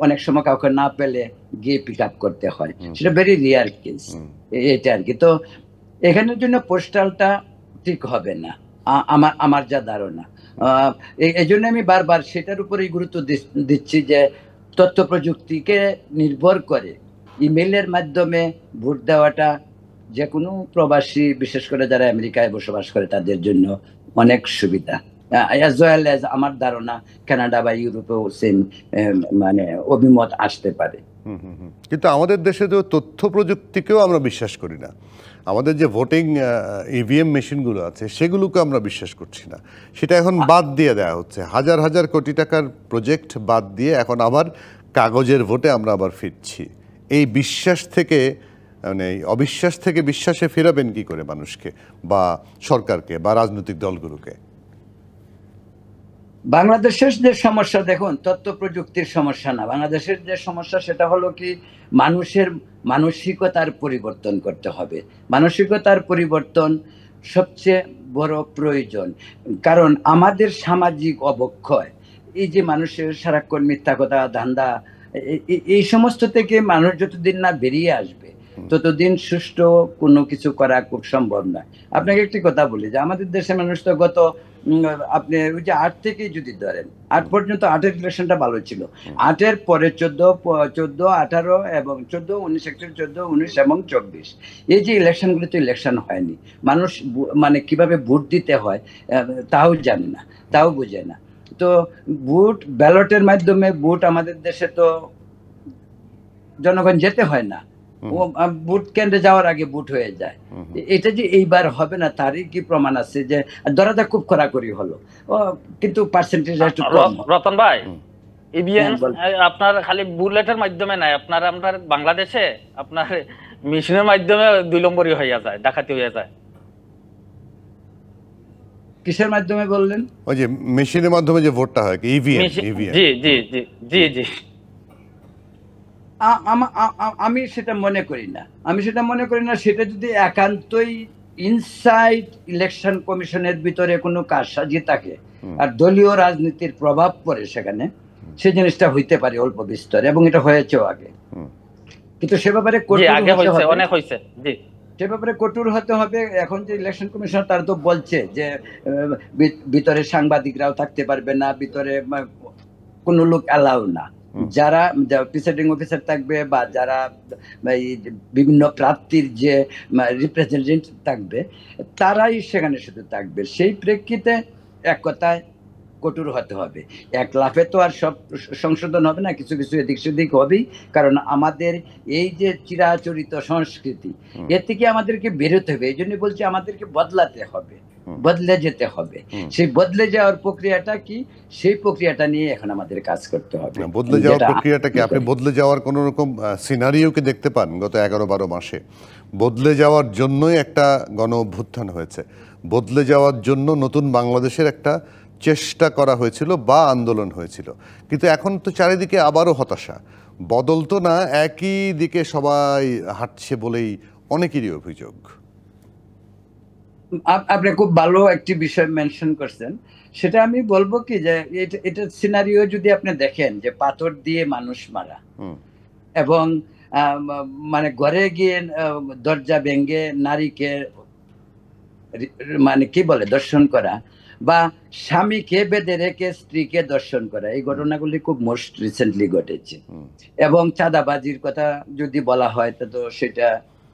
অনেক সময় কাউকে না পেলে গিয়ে পিক আপ করতে হয়, সেটা ভেরি রেয়ার কেস। এটা আর কি। তো এখানের জন্য পোস্টালটা ঠিক হবে না আমার যা ধারণা। এই জন্য আমি বারবার সেটার উপরেই গুরুত্ব দিচ্ছি যে তথ্য প্রযুক্তিকে নির্ভর করে ইমেইলের মাধ্যমে ভোট দেওয়াটা যে কোনো প্রবাসী, বিশেষ করে যারা আমেরিকায় বসবাস করে, তাদের জন্য অনেক সুবিধা। অ্যাজ ওয়েল অ্যাজ আমার ধারণা কানাডা বা ইউরোপেও সেম মানে অভিমত আসতে পারে। কিন্তু আমাদের দেশে তো তথ্য প্রযুক্তিকেও আমরা বিশ্বাস করি না। আমাদের যে ভোটিং ইভিএম মেশিনগুলো আছে সেগুলোকে আমরা বিশ্বাস করছি না। সেটা এখন বাদ দিয়ে দেওয়া হচ্ছে, হাজার হাজার কোটি টাকার প্রজেক্ট বাদ দিয়ে এখন আবার কাগজের ভোটে আমরা আবার ফিরছি। এই বিশ্বাস থেকে মানে অবিশ্বাস থেকে বিশ্বাসে ফেরাবেন কি করে মানুষকে বা সরকারকে বা রাজনৈতিক দলগুলোকে? বাংলাদেশের যে সমস্যা, দেখুন, তথ্য প্রযুক্তির সমস্যা না, বাংলাদেশের যে সমস্যা সেটা হলো কি, মানুষের মানসিকতার পরিবর্তন করতে হবে। মানসিকতার পরিবর্তন সবচেয়ে বড় প্রয়োজন, কারণ আমাদের সামাজিক অবক্ষয়, এই যে মানুষের সারাক্ষণ মিথ্যা কথা, ধান্দা, এই সমস্ত থেকে মানুষ যতদিন না বেরিয়ে আসবে ততদিন সুষ্ঠু কোনো কিছু করা খুব সম্ভব নয়। আপনাকে একটি কথা বলি, যে আমাদের দেশের মানুষ তো গত আপনি ওই যে 8 থেকেই যদি ধরেন, 8 পর্যন্ত 8-এর ইলেকশনটা ভালো ছিল। 8-এর পরে 14, 18 এবং 14, 19, 21, 14, 19 এবং 24 এই যে ইলেকশনগুলোতে ইলেকশন হয়নি। মানুষ মানে কিভাবে ভোট দিতে হয় তাও জানে না, তাও বোঝে না। তো ভোট ব্যালটের মাধ্যমে ভোট আমাদের দেশে তো জনগণ যেতে হয় না, ভোট কেন্দ্রে যাওয়ার আগে ভোট হয়ে যায়। এটা যে এইবার হবে না তারই কি প্রমাণ আছে? যে ধরাটা খুব কড়াকড়ি হলো, কিন্তু পার্সেন্টেজ একটু কম। রতন ভাই, ইভিএম আপনার খালি বুলেটের মাধ্যমে নাই, আপনার বাংলাদেশে আপনার মেশিনের মাধ্যমে 2 নম্বরই হয়ে যায়, ডাকাতি হয়ে যায়। কিসের মাধ্যমে বললেন? ওই যে মেশিনের মাধ্যমে যে ভোটটা হয়, ইভিএম। জি জি জি জি জি। আমি সেটা মনে করি না, সেটা যদি একান্তই ইনসাইড ইলেকশন কমিশনের ভিতরে কোনো কারসাজি থাকে আর দলীয় রাজনীতির প্রভাব পড়ে সেখানে, সে জিনিসটা হইতে পারে অল্প বিস্তর, এবং এটা হয়েছেও আগে। কিন্তু সে ব্যাপারে সে ব্যাপারে কঠোর হতে হবে। এখন যে ইলেকশন কমিশন তারা তো বলছে যে ভিতরে সাংবাদিকরাও থাকতে পারবে না, ভিতরে কোনো লোক অ্যালাউ না। যারা প্রিসাইডিং অফিসার থাকবে বা যারা বিভিন্ন প্রার্থীর যে রিপ্রেজেন্টেটিভ থাকবে তারাই সেখানে শুধু থাকবে। সেই প্রেক্ষিতে এক কথায় কঠোর হতে হবে। এক লাফে তো আর সব সংশোধন হবে না, কিছু কিছু এদিক সেদিক হবেই। কারণ আমাদের এই যে চিরাচরিত সংস্কৃতি, এর থেকে আমাদেরকে বেরোতে হবে। এই জন্য বলছি আমাদেরকে বদলাতে হবে, বদলে যেতে হবে। সেই বদলে যাওয়ার প্রক্রিয়াটা কি, সেই প্রক্রিয়াটা নিয়ে এখন আমাদের কাজ করতে হবে। বদলে যাওয়ার প্রক্রিয়াটা কি? আপনি বদলে যাওয়ার কোন রকম সিনারিও কি দেখতে পান গত 11-12 মাসে? বদলে যাওয়ার জন্যই একটা গণ অভ্যুত্থান হয়েছে, বদলে যাওয়ার জন্য নতুন বাংলাদেশের একটা চেষ্টা করা হয়েছিল বা আন্দোলন হয়েছিল, কিন্তু এখন তো চারিদিকে আবারও হতাশা। বদল তো না, একই দিকে সবাই হাঁটছে বলেই অনেকেরই অভিযোগ। আপনি খুব ভালো একটি বিষয় মেনশন করছেন। সেটা আমি বলবো কি যে এটা সিনারিও যদি আপনি দেখেন যে পাথর দিয়ে মানুষ মারা, এবং মানে ঘরে গিয়ে দরজা ভেঙে নারীকে মানে কি বলে দর্শন করা, বা স্বামীকে বেঁধে রেখে স্ত্রীকে দর্শন করা, এই ঘটনাগুলি খুব মোস্ট রিসেন্টলি ঘটেছে। এবং চাঁদাবাজির কথা যদি বলা হয় তো সেটা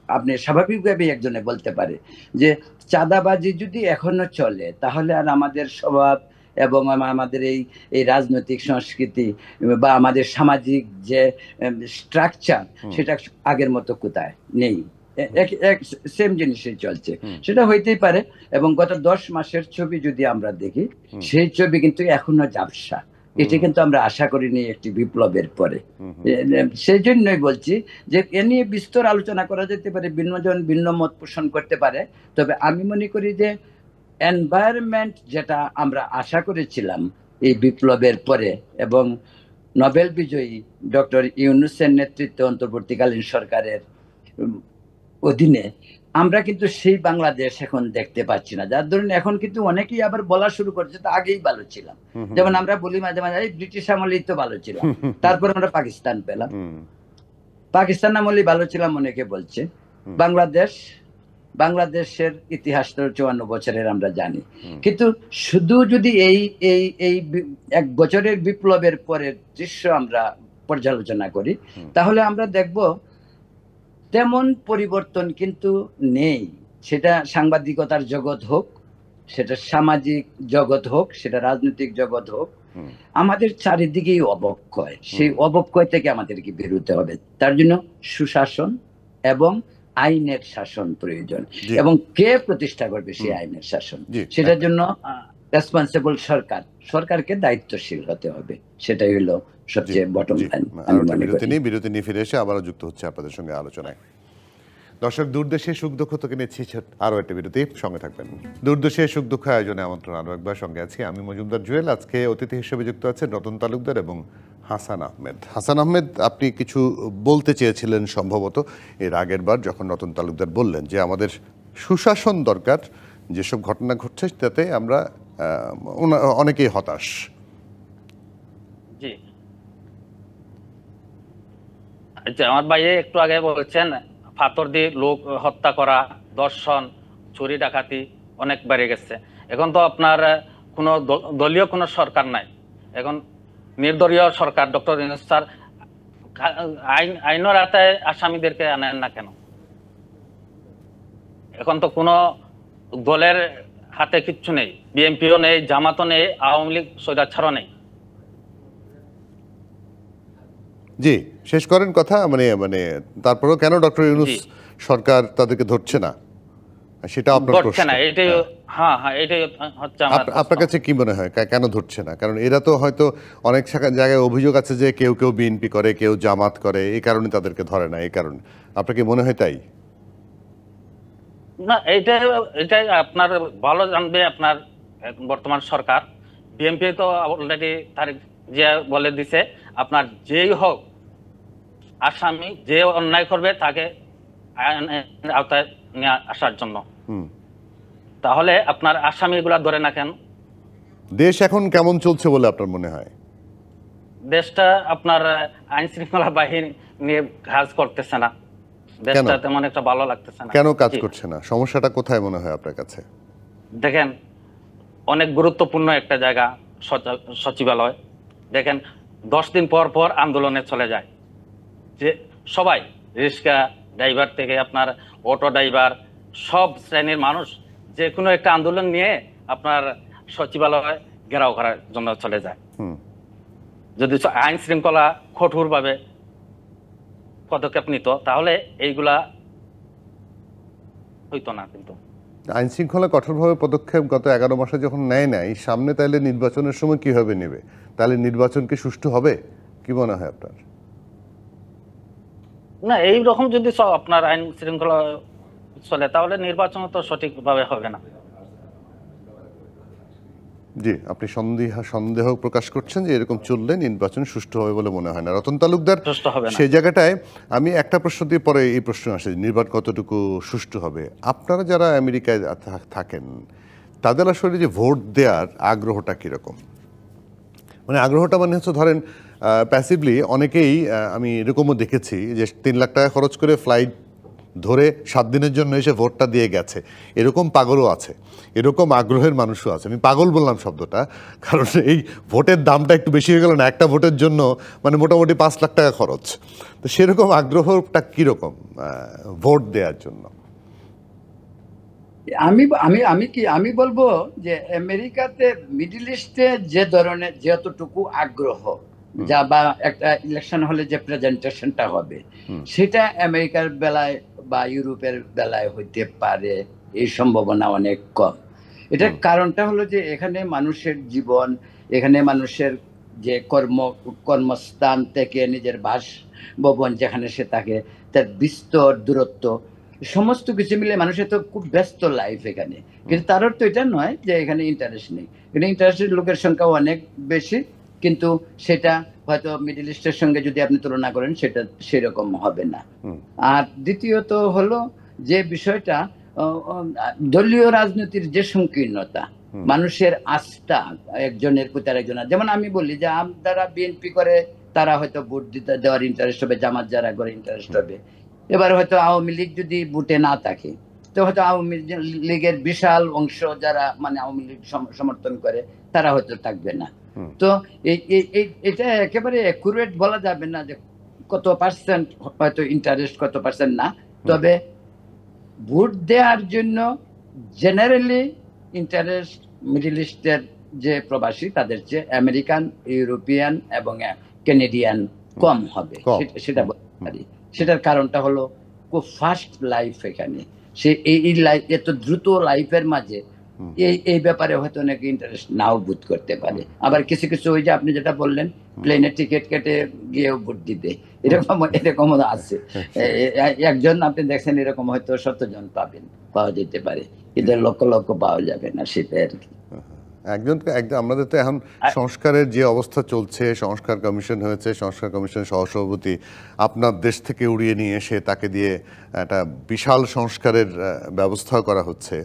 আপনি স্বাভাবিকভাবে একজনে বলতে পারে যে চাঁদাবাজি যদি এখনো চলে তাহলে আর আমাদের স্বভাব এবং আমাদের এই রাজনৈতিক সংস্কৃতি বা আমাদের সামাজিক যে স্ট্রাকচার সেটা আগের মতো কোথায় নেই, সেম জিনিসই চলছে। সেটা হইতেই পারে। এবং গত 10 মাসের ছবি যদি আমরা দেখি, সেই ছবি কিন্তু এখনো ঝাপসা। এটি কিন্তু আমরা আশা করিনি একটি বিপ্লবের পরে। সেই জন্যই বলছি যে এ নিয়ে বিস্তর আলোচনা করা যেতে পারে, ভিন্নজন ভিন্ন মত পোষণ করতে পারে। তবে আমি মনে করি যে এনভায়রনমেন্ট যেটা আমরা আশা করেছিলাম এই বিপ্লবের পরে, এবং নোবেল বিজয়ী ডক্টর ইউনূসের নেতৃত্বে অন্তর্বর্তীকালীন সরকারের অধীনে আমরা কিন্তু সেই বাংলাদেশ এখন দেখতে পাচ্ছি না। যার ধরুন এখন কিন্তু অনেকেই আবার বলা শুরু করছে তো আগেই ভালো ছিলাম। যেমন আমরা বলি মাঝে মাঝে ব্রিটিশ আমলেই তো ভালো ছিলাম, তারপর আমরা পাকিস্তান পেলাম, পাকিস্তান আমলেই ভালো ছিলাম অনেকে বলছে। বাংলাদেশের ইতিহাস তো 54 বছরের আমরা জানি। কিন্তু শুধু যদি এই এই এই 1 বছরের বিপ্লবের পরের দৃশ্য আমরা পর্যালোচনা করি তাহলে আমরা দেখব তেমন পরিবর্তন কিন্তু নেই। সেটা সাংবাদিকতার জগৎ হোক, সেটা সামাজিক জগৎ হোক, সেটা রাজনৈতিক জগৎ হোক, আমাদের চারিদিকেই অবক্ষয়। সেই অবক্ষয় থেকে আমাদেরকে বেরোতে হবে। তার জন্য সুশাসন এবং আইনের শাসন প্রয়োজন। এবং কে প্রতিষ্ঠা করবে সেই আইনের শাসন, সেটার জন্য রেসপন্সিবল সরকারকে দায়িত্বশীল হতে হবে। সেটাই হলো সবচেয়ে বটম লাইন। বিরতি নিয়ে ফিরে এসে আবারও যুক্ত হচ্ছে আপনাদের সঙ্গে আলোচনায়। দর্শক, দূরদেশে সুখ দুঃখ থেকে নিচ্ছি আরও একটা বিরতি, সঙ্গে থাকবেন। দূরদেশে সুখ দুঃখ আয়োজনে আমন্ত্রণ আরও একবার, সঙ্গে আছি আমি মজুমদার জুয়েল। আজকে অতিথি হিসেবে যুক্ত আছেন রতন তালুকদার এবং হাসান আহমেদ। হাসান আহমেদ, আপনি কিছু বলতে চেয়েছিলেন সম্ভবত এর আগের বার যখন রতন তালুকদার বললেন যে আমাদের সুশাসন দরকার, যেসব ঘটনা ঘটছে তাতে আমরা অনেকেই হতাশ। জি, আমার ভাই একটু আগে বলছেন পাথর দিয়ে লোক হত্যা করা, দর্শন, চুরি ডাকাতি অনেক বেড়ে গেছে। এখন তো আপনার কোনো দলীয় কোনো সরকার নাই, এখন নির্দলীয় সরকার। ডক্টর ইউনূস স্যার আইনের আওতায় আসামিদেরকে আনেন না কেন? এখন তো কোনো দলের হাতে কিচ্ছু নেই, বিএনপিও নেই, জামাতও নেই, আওয়ামী লীগ স্বৈরাচারও নেই। জি, শেষ করেন কথা। মানে তারপরেও কেন ডক্টর ইউনূস সরকার তাদেরকে ধরছে না, সেটা আপনার প্রশ্ন। না, এটাই এটাই হচ্ছে আমার। আপনার কাছে কি মনে হয় কেন ধরছে না? কারণ এরা তো হয়তো অনেক জায়গায় অভিযোগ আছে যে কেউ কেউ বিএনপি করে, কেউ জামাত করে, এই কারণে তাদেরকে ধরে না। এই কারণে আপনার কি মনে হয় তাই? না, এটাই আপনার ভালো জানবে আপনার বর্তমান সরকার। বিএনপি তো অলরেডি তারিখ জিয়া বলে দিছে, আপনার যেই হোক আসামি, যে অন্যায় করবে তাকে আইনের আওতায় নিয়ে আসার জন্য। তাহলে আপনার আসামিগুলা ধরে না কেন? দেশ এখন কেমন চলছে বলে আপনার মনে হয়? দেশটা আপনার আইন শৃঙ্খলা বাহিনী নিয়ে কাজ করতেছে না, দেশটা তেমন একটা ভালো লাগতেছে না। কেন কাজ করছে না? সমস্যাটা কোথায় মনে হয় আপনার কাছে? দেখেন, অনেক গুরুত্বপূর্ণ একটা জায়গা সচিবালয়, দেখেন 10 দিন পর পর আন্দোলনে চলে যায়, যে সবাই রিক্সা ড্রাইভার থেকে আপনার অটো ড্রাইভার, সব শ্রেণীর মানুষ যে কোনো একটা আন্দোলন নিয়ে আপনার সচিবালয় ঘেরাও করার জন্য চলে যায়। যদি আইন শৃঙ্খলা কঠোরভাবে পদক্ষেপ নিত তাহলে এইগুলা হইতো না। কিন্তু আইন শৃঙ্খলা কঠোরভাবে পদক্ষেপ গত 11 মাসে যখন নেয় নাই, সামনে তাহলে নির্বাচনের সময় কিভাবে নেবে? তাহলে নির্বাচন কি সুষ্ঠু হবে? কি মনে হয় আপনার? না, এই রকম যদি আপনার আইন শৃঙ্খলা চলে তাহলে নির্বাচন তো সঠিকভাবে হবে না। জি, আপনি সন্দেহ প্রকাশ করছেন যে এরকম চললে নির্বাচন সুষ্ঠু হবে বলে মনে হয় না। রতন তালুকদার, সেই জায়গাটায় আমি একটা প্রশ্ন দিয়ে পরে এই প্রশ্ন আসে, নির্বাচন কতটুকু সুষ্ঠু হবে? আপনারা যারা আমেরিকায় থাকেন তাদের আসলে যে ভোট দেওয়ার আগ্রহটা কীরকম? মানে আগ্রহটা মানে হচ্ছে ধরেন প্যাসিভলি অনেকেই, আমি এরকমও দেখেছি যে 3 লাখ টাকা খরচ করে ফ্লাইট ধরে 7 দিনের জন্য এসে ভোটটা দিয়ে গেছে, এরকম পাগলও আছে, এরকম আগ্রহের মানুষও আছে। আমি পাগল বললাম শব্দটা কারণ এই ভোটের দামটা একটু বেশি হয়ে গেল না, একটা ভোটের জন্য মানে মোটামুটি 5 লাখ টাকা খরচ। তো সেরকম আগ্রহটা কীরকম ভোট দেওয়ার জন্য? আমি বলবো যে আমেরিকাতে মিডল ইস্টে যে ধরনের যতটুকু আগ্রহ যা বা একটা ইলেকশন হলে যে প্রেজেন্টেশনটা হবে সেটা আমেরিকার বেলায় বা ইউরোপের বেলায় হইতে পারে, এই সম্ভাবনা অনেক কম। এটার কারণটা হলো যে এখানে মানুষের জীবন, এখানে মানুষের যে কর্মস্থান থেকে নিজের বাসভবন যেখানে সে থাকে, তার বিস্তর দূরত্ব, সমস্ত কিছু মিলে মানুষের তো খুব ব্যস্ত লাইফ এখানে। কিন্তু তার অর্থ এটা নয় যে এখানে ইন্টারেস্ট নেই, এখানে ইন্টারেস্টেড লোকের সংখ্যা অনেক বেশি, কিন্তু সেটা হয়তো মিডল ইস্টের সঙ্গে যদি আপনি তুলনা করেন সেটা সেরকম হবে না। আর দ্বিতীয়ত হলো যে বিষয়টা দলীয় রাজনীতির যে সংকীর্ণতা, মানুষের আস্থা একজনের প্রতি আরেকজনের, যেমন আমি বলি যে যারা বিএনপি করে তারা হয়তো ভোট দিতে দেওয়ার ইন্টারেস্ট হবে, জামাত যারা করে ইন্টারেস্ট হবে। এবার হয়তো আওয়ামী লীগ যদি ভোটে না থাকে তো হয়তো আওয়ামী লীগের বিশাল অংশ যারা মানে আওয়ামী লীগ সমর্থন করে তারা হয়তো থাকবে না। তো এটা একেবারে অ্যাকুরেট বলা যাবে না যে কত পার্সেন্ট হয়তো ইন্টারেস্ট, কত পার্সেন্ট না। তবে ভোট দেওয়ার জন্য জেনারেলি ইন্টারেস্ট মিডল ইস্টের যে প্রবাসী তাদের চেয়ে আমেরিকান, ইউরোপিয়ান এবং কানাডিয়ান কম হবে, সেটা বলতে পারি। সেটার কারণটা হলো খুব ফাস্ট লাইফ এখানে, সে এই লাইফ এত দ্রুত লাইফের মাঝে এই ব্যাপারে হয়তো অনেকে ইন্টারেস্ট নাও বোধ করতে পারে। আবার কিছু কিছু ওই যে আপনি যেটা বললেন প্লেনের টিকিট কেটে গিয়েও ভোট দিতে, এরকম আছে। একজন আপনি দেখছেন এরকম হয়তো 100 জন পাওয়া যেতে পারে, কিন্তু লক্ষ লক্ষ পাওয়া যাবে না, সেটাই আর কি। একজন আমাদের তো এখন সংস্কারের যে অবস্থা চলছে, সংস্কার কমিশন হয়েছে, সংস্কার কমিশনের সহসভাপতি আপনার দেশ থেকে উড়িয়ে নিয়ে এসে তাকে দিয়ে একটা বিশাল সংস্কারের ব্যবস্থা করা হচ্ছে।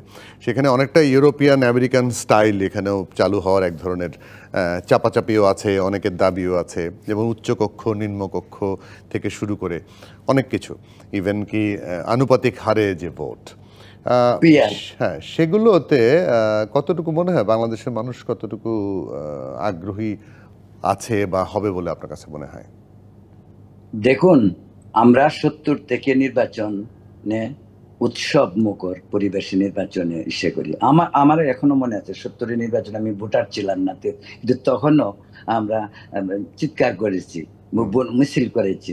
সেখানে অনেকটা ইউরোপিয়ান আমেরিকান স্টাইল এখানেও চালু হওয়ার এক ধরনের চাপাচাপিও আছে, অনেকের দাবিও আছে, যেমন উচ্চকক্ষ নিম্নকক্ষ থেকে শুরু করে অনেক কিছু, ইভেন কি আনুপাতিক হারে যে ভোট, PR হ্যাঁ, সেগুলোতে কতটুকু মনে হয় বাংলাদেশের মানুষ কতটুকু আগ্রহী আছে বা হবে বলে আপনার কাছে মনে হয়? দেখুন, আমরা 70 থেকে নির্বাচনে উৎসব মুখর পরিবেশে নির্বাচনে করি। আমার এখনো মনে আছে 70 নির্বাচনে আমি ভোটার ছিলাম না, কিন্তু তখনও আমরা চিৎকার করেছি, মিছিল করেছি।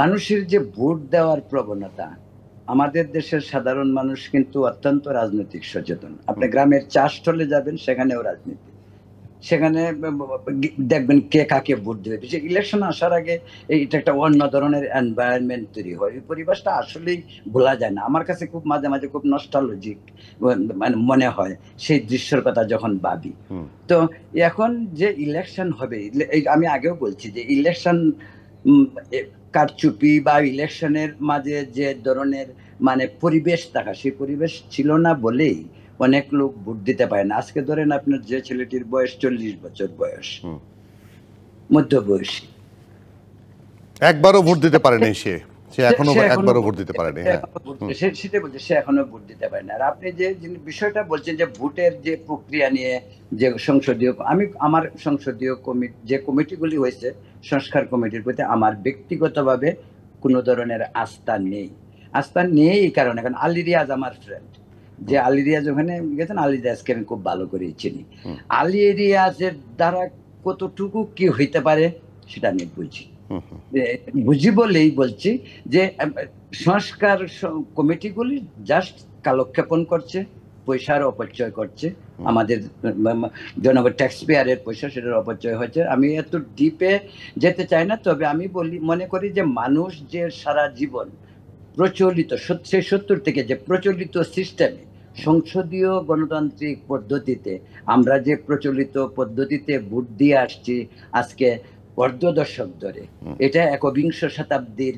মানুষের যে ভোট দেওয়ার প্রবণতা, আমাদের দেশের সাধারণ মানুষ কিন্তু অত্যন্ত রাজনৈতিক সচেতন। আপনি গ্রামের চা স্টলে যাবেন, সেখানেও রাজনীতি, সেখানে দেখবেন কে কাকে ভোট দেবে। ইলেকশন আসার আগে এটা একটা অন্য ধরনের এনভায়রনমেন্ট তৈরি হয়, এই পরিবেশটা আসলেই ভোলা যায় না। আমার কাছে খুব মাঝে মাঝে খুব নস্টালজিক মানে মনে হয় সেই দৃশ্যের কথা যখন ভাবি। তো এখন যে ইলেকশন হবে, আমি আগেও বলছি যে ইলেকশন কারচুপি বা ইলেকশনের মাঝে যে ধরনের মানে পরিবেশ থাকা, সেই পরিবেশ ছিল না বলেই অনেক লোক ভোট দিতে পারে না। আজকে ধরেন আপনার যে ছেলেটির বয়স 40 বছর বয়স, মধ্যবয়সী, একবারও ভোট দিতে পারেনি, সে এখনো একবারও ভোট দিতে পারেনি। সেটা বলছে, সে এখনো ভোট দিতে পারে না। আর আপনি যে বিষয়টা বলছেন যে ভোটের যে প্রক্রিয়া নিয়ে যে সংসদীয়, আমি আমার সংসদীয় যে কমিটিগুলি হয়েছে, সংস্কার কমিটির প্রতি আমার ব্যক্তিগতভাবে কোনো ধরনের আস্থা নেই। এই কারণে, কারণ আলী রিয়াজ আমার ফ্রেন্ড, যে আলী রিয়াজ ওখানে গেছেন, আলী রিয়াজকে আমি খুব ভালো করে চিনি। আলী রিয়াজের দ্বারা কতটুকু কি হইতে পারে সেটা আমি বুঝি বলেই বলছি যে সংস্কার কমিটিগুলি জাস্ট কালক্ষেপণ করছে, পয়সার অপচয় করছে, আমাদের জনগণ ট্যাক্স পেয়ারের পয়সা, সেটার অপচয় হচ্ছে। আমি এত ডিপে যেতে চাই না, তবে আমি মনে করি যে মানুষ যে সারা জীবন প্রচলিত 70 থেকে যে প্রচলিত সিস্টেমে, সংসদীয় গণতান্ত্রিক পদ্ধতিতে আমরা যে প্রচলিত পদ্ধতিতে ভোট দিয়ে আসছি আজকে অর্ধদশক ধরে, এটা 21 শতাব্দীর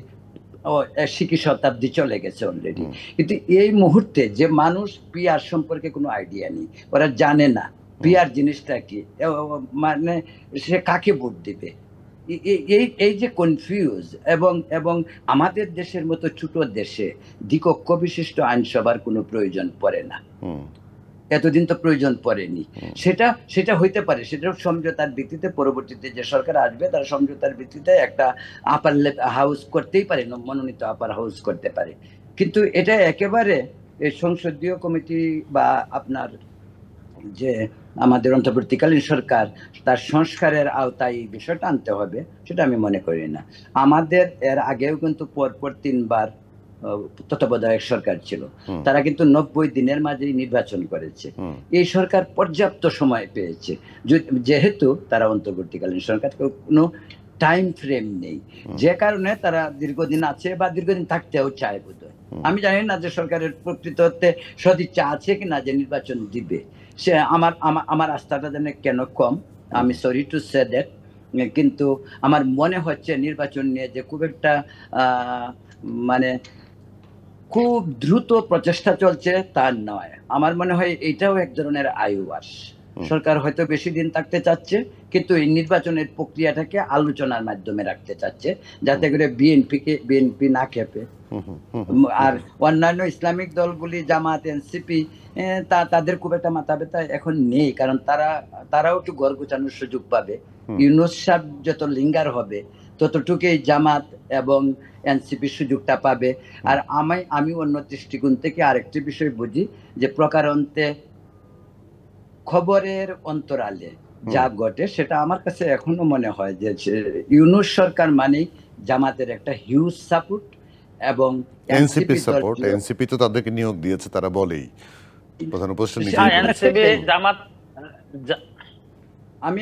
80 শতাব্দী চলে গেছে অলরেডি। কিন্তু এই মুহূর্তে যে মানুষ পিআর সম্পর্কে কোনো আইডিয়া নেই, ওরা জানে না পিআর জিনিসটা কি, মানে সে কাকে ভোট দিবে, এই যে কনফিউজ, এবং আমাদের দেশের মতো ছোট দেশে দ্বিকক্ষ বিশিষ্ট আইনসভার কোনো প্রয়োজন পড়ে না, এতদিন তো প্রয়োজন পড়েনি। সেটা হইতে পারে, সেটা সমঝোতার ভিত্তিতে পরবর্তীতে যে সরকার আসবে তারা সমঝোতার ভিত্তিতে একটা আপার হাউস করতেই পারে, মনোনীত আপার হাউস করতে পারে। কিন্তু এটা একেবারে সংসদীয় কমিটি বা আপনার যে আমাদের অন্তর্বর্তীকালীন সরকার তার সংস্কারের আওতায় এই বিষয়টা আনতে হবে, সেটা আমি মনে করি না। আমাদের এর আগেও কিন্তু পরপর 3 বার তত্ত্বাবধায়ক সরকার ছিল, তারা কিন্তু 90 দিনের মাঝেই নির্বাচন করেছে। এই সরকার পর্যাপ্ত সময় পেয়েছে, যেহেতু তারা অন্তর্বর্তীকালীন সরকার, কোনো টাইম ফ্রেম নেই, যে কারণে তারা দীর্ঘদিন আছে বা দীর্ঘদিন থাকতেও চায় বোধহয়। আমি জানি না যে সরকারের প্রকৃত অর্থে সদিচ্ছা আছে কিনা যে নির্বাচন দিবে। সে আমার আস্থাটা যেন কেন কম, আমি সরি টু সে দ্যাট। কিন্তু আমার মনে হচ্ছে নির্বাচন নিয়ে যে খুব একটা মানে খুব দ্রুত প্রচেষ্টা চলছে তা নয়। আমার মনে হয় এটাও এক ধরনের আইওয়াশ। সরকার হয়তো বেশি দিন থাকতে চাচ্ছে, কিন্তু এই নির্বাচনের প্রক্রিয়াটাকে আলোচনার মাধ্যমে রাখতে চাচ্ছে, যাতে করে বিএনপি না খেপে। আর অন্যান্য ইসলামিক দলগুলি, জামাত, এনসিপি, তাদের খুব একটা মাথা ব্যথা এখন নেই, কারণ তারাও একটু ঘর গোছানোর সুযোগ পাবে। ইউনূস সাহেব যত লিঙ্গার হবে ততটুকুই জামাত এবং এনসিপি সুযোগটা পাবে। আর আমি অন্য দৃষ্টিকোণ থেকে আরেকটি বিষয় বুঝি যে প্রকারান্তে খবরের অন্তরালে যা ঘটে, সেটা আমার কাছে এখনো মনে হয় যে ইউনূস সরকার মানেই জামাতের একটা হিউজ সাপোর্ট এবং এনসিপি সাপোর্ট। এনসিপি তো তাদেরকে নিয়োগ দিয়েছে, তারা বলেই প্রধান উপদেষ্টা নিজে। এনসিপি জামাত, আমি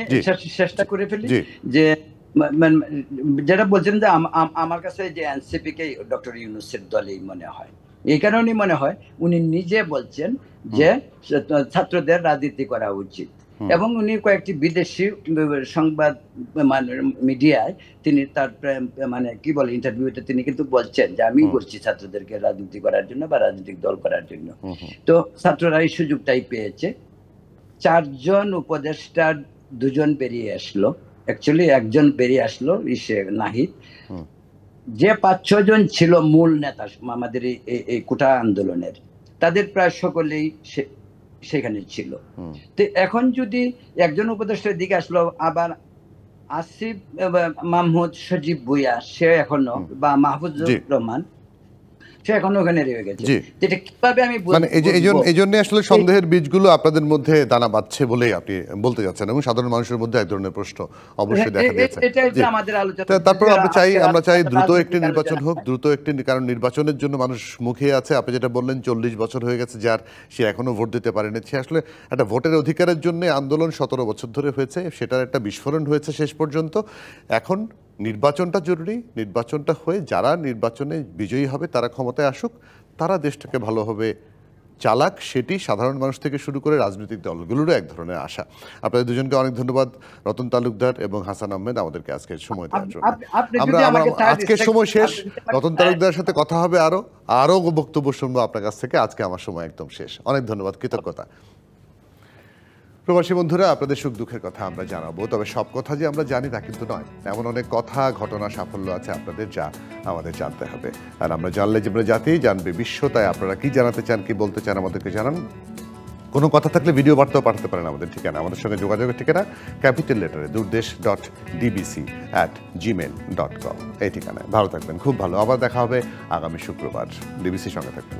চেষ্টা করে ফেলি যে যেটা বলছেন যে আমার কাছে যে এনসিপি কে ডক্টর ইউনূসের দলেই মনে হয়। এই কারণেই মনে হয় উনি নিজে বলছেন যে ছাত্রদের রাজনীতি করা উচিত, এবং উনি কয়েকটি বিদেশি সংবাদ মিডিয়ায় তিনি তার মানে কি বলে ইন্টারভিউতে তিনি কিন্তু বলছেন যে আমি বলছি ছাত্রদেরকে রাজনীতি করার জন্য বা রাজনৈতিক দল করার জন্য। তো ছাত্ররা এই সুযোগটাই পেয়েছে। 4 জন উপদেষ্টার 2 জন বেরিয়ে আসলো, অ্যাকচুয়ালি 1 জন বেরিয়ে আসলো, নাহিদ। যে 5-6 জন ছিল মূল নেতা আমাদের এই কোটা আন্দোলনের, তাদের প্রায় সকলেই সেখানে ছিল। তো এখন যদি একজন উপদেষ্টার দিকে আসলো, আবার আসিফ মাহমুদ সজীব ভুইয়া সে এখনো, বা মাহফুজুর রহমান সে এখনো ওখানে রয়ে গেছে, যেটা কিভাবে আমি মানে এই জন্য আসলে সন্দেহের বীজগুলো আপনাদের মধ্যে দানা বাঁধছে বলেই আপনি বলতে যাচ্ছেন, এবং সাধারণ মানুষের মধ্যে এক ধরনের প্রশ্ন অবশ্যই দেখা দিয়েছে। তারপর আমরা চাই দ্রুত একটি নির্বাচন হোক, কারণ নির্বাচনের জন্য মানুষ মুখিয়ে আছে। আপনি যেটা বললেন 40 বছর হয়ে গেছে যার, সে এখনো ভোট দিতে পারেনি। সে আসলে একটা ভোটের অধিকারের জন্য আন্দোলন 17 বছর ধরে হয়েছে, সেটার একটা বিস্ফোরণ হয়েছে শেষ পর্যন্ত। এখন নির্বাচনটা জরুরি, নির্বাচনটা হয়ে যারা নির্বাচনে বিজয়ী হবে তারা ক্ষমতায় আসুক, তারা দেশটাকে ভালোভাবে চালাক, সেটি সাধারণ মানুষ থেকে শুরু করে রাজনৈতিক দলগুলোরও এক ধরনের আশা। আপনাদের দুজনকে অনেক ধন্যবাদ, রতন তালুকদার এবং হাসান আহমেদ, আমাদেরকে আজকে সময় দেওয়ার জন্য। আজকের সময় শেষ, রতন তালুকদারের সাথে কথা হবে, আরো বক্তব্য শুনবো আপনার কাছ থেকে। আজকে আমার সময় একদম শেষ। অনেক ধন্যবাদ, কৃতজ্ঞতা। প্রবাসী বন্ধুরা, আপনাদের সুখ দুঃখের কথা আমরা জানাবো, তবে সব কথা যে আমরা জানি তা কিন্তু নয়। এমন অনেক কথা, ঘটনা, সাফল্য আছে আপনাদের, যা আমাদের জানতে হবে। আর আমরা জানলে যে জাতি জানবে বিশ্ব। তাই আপনারা কি জানাতে চান, কি বলতে চান, আমাদেরকে জানান। কোনো কথা থাকলে ভিডিও বার্তাও পাঠাতে পারেন আমাদের ঠিকানা। আমাদের সঙ্গে যোগাযোগের ঠিকানা ক্যাপিটাল লেটারে durdesh.dbc@gmail.com, এই ঠিকানায়। ভালো থাকবেন, খুব ভালো। আবার দেখা হবে আগামী শুক্রবার। ডিবিসির সঙ্গে থাকবেন।